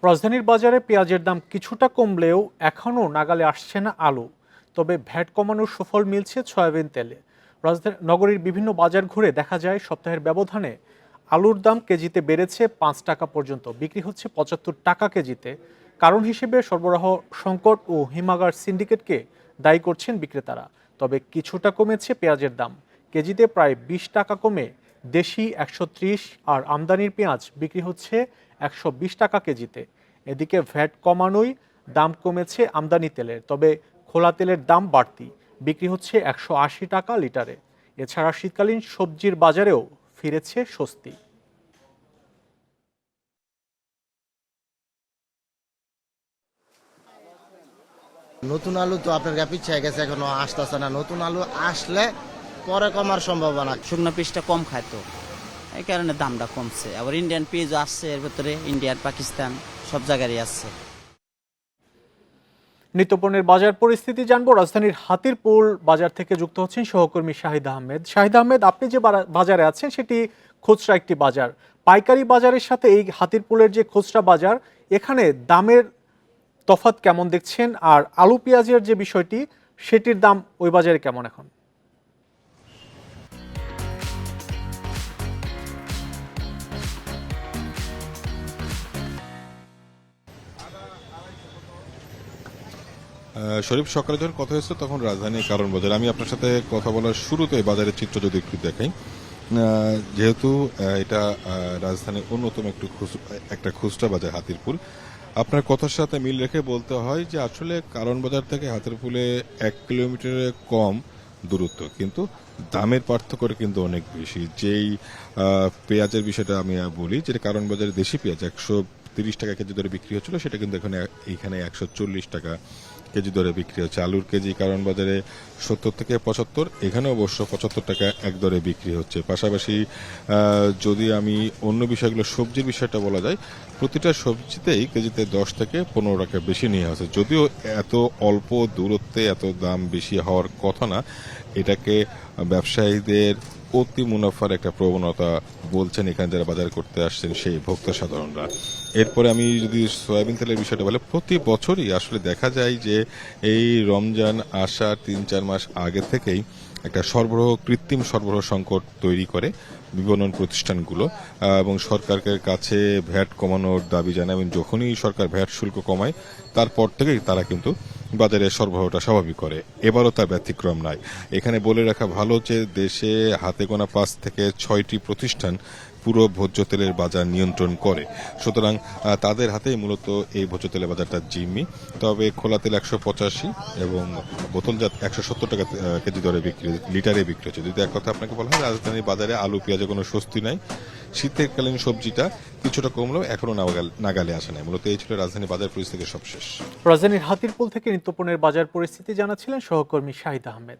রাজধানীর বাজারে পেঁয়াজের দাম কিছুটা কমলেও এখনও নাগালে আসছে না আলু। তবে ভ্যাট কমানোর সুফল মিলছে সয়াবিন তেলে। রাজধানী নগরীর বিভিন্ন বাজার ঘুরে দেখা যায় সপ্তাহের ব্যবধানে আলুর দাম কেজিতে বেড়েছে 5 টাকা পর্যন্ত, বিক্রি হচ্ছে 75 টাকা কেজিতে। কারণ হিসেবে সরবরাহ সংকট ও হিমাগার সিন্ডিকেটকে দায়ী করছেন বিক্রেতারা। তবে কিছুটা কমেছে পেঁয়াজের দাম, কেজিতে প্রায় 20 টাকা কমে দেশি 130 আর আমদানির পেঁয়াজ বিক্রি হচ্ছে 120 টাকা কেজিতে। এদিকে ভ্যাট কমানোই দাম কমেছে আমদানি তেলের, তবে খোলা তেলের দাম বাড়তি, বিক্রি হচ্ছে 180 টাকা লিটারে। এছাড়া শীতকালীন সবজির বাজারেও ফিরেছে স্বস্তি। নতুন আলু তো আপনার পিছিয়ে হয়ে গেছে, এখনো আসতেছে না। নতুন আলু আসলে পরে কমার সম্ভাবনা। শুকনো পিসটা কম খায় তো, এই কারণে দামটা কমছে। আবার ইন্ডিয়ান পেঁয়াজও আসছে, এর ভেতরে ইন্ডিয়ান পাকিস্তান সব জায়গারই আসছে। নিত্যপণ্যের বাজার পরিস্থিতি জানবো। রাজধানীর হাতিরপুল বাজার থেকে যুক্ত হচ্ছেন সহকর্মী শাহিদ আহমেদ। শাহিদ আহমেদ, আপনি যে বাজারে আছেন সেটি খুচরা একটি বাজার। পাইকারি বাজারের সাথে এই হাতিরপুলের যে খুচরা বাজার, এখানে দামের তফাৎ কেমন দেখছেন? আর আলু পেঁয়াজের যে বিষয়টি, সেটির দাম ওই বাজারে কেমন এখন? শরীফ, সকালে যখন কথা হয়েছে তখন রাজধানীর কারণ বাজার, আমি আপনার সাথে কথা বলার শুরুতে বাজারের চিত্র যদি একটু দেখাই। যেহেতু এটা রাজধানীর অন্যতম একটা খুচরা বাজার হাতিরপুল, আপনার কথার সাথে মিল রেখে বলতে হয় যে আসলে কারণ বাজার থেকে হাতিরপুলে 1 কিলোমিটারের কম দূরত্ব, কিন্তু দামের পার্থক্যটা কিন্তু অনেক বেশি। যেই পেঁয়াজের বিষয়টা আমি বলি, যেটা কারণ বাজারে দেশি পেঁয়াজ 130 টাকা কেজি দরে বিক্রি হচ্ছিল, সেটা কিন্তু এখানে 140 টাকা কেজি দরে বিক্রি হচ্ছে। আলুর কেজি কারণ বাজারে 70 থেকে 75, এখানে অবশ্য 75 টাকা এক দরে বিক্রি হচ্ছে। পাশাপাশি যদি আমি অন্য বিষয়গুলো, সবজির বিষয়টা বলা যায়, প্রতিটা সবজিতেই কেজিতে 10 থেকে 15 টাকা বেশি নিয়ে আসে। যদিও এত অল্প দূরত্বে এত দাম বেশি হওয়ার কথা না, এটাকে ব্যবসায়ীদের অতি মুনাফার একটা প্রবণতা বলছেন এখানে যারা বাজার করতে আসছেন সেই ভোক্তা সাধারণরা। এরপরে আমি যদি সয়াবিন তেলের বিষয়টা বলে, প্রতি বছরই আসলে দেখা যায় যে এই রমজান আসার 3-4 মাস আগে থেকেই একটা কৃত্রিম সরবরাহ সংকট তৈরি করে বিপণন প্রতিষ্ঠানগুলো এবং সরকারের কাছে ভ্যাট কমানোর দাবি জানায়। এবং যখনই সরকার ভ্যাট শুল্ক কমায় তারপর থেকেই তারা কিন্তু বাজারে সরবরাহটা স্বাভাবিক করে। এবারও তার ব্যতিক্রম নাই। এখানে বলে রাখা ভালো যে দেশে হাতে গোনা 5 থেকে 6টি প্রতিষ্ঠান পুরো ভোজ্য তেলের বাজার নিয়ন্ত্রণ করে, সুতরাং তাদের হাতেই মূলত এই ভোজ্য তেলের বাজারটা জিম্মি। তবে খোলা তেল 185 এবং বোতলজাত 170 টাকা কেজি দরে লিটারে বিক্রি হচ্ছে। যদি এক কথা আপনাকে বলা হয়, রাজধানীর বাজারে আলু পেঁয়াজে কোনো স্বস্তি নাই। শীতকালীন সবজিটা কিছুটা কমলেও এখনো নাগালে আসে নাই। মূলত এই ছিল রাজধানীর বাজার পরিস্থিতির সবশেষ। রাজধানীর হাতিরপুল থেকে নিত্যপণ্যের বাজার পরিস্থিতি জানাচ্ছিলেন সহকর্মী শাহিদ আহমেদ।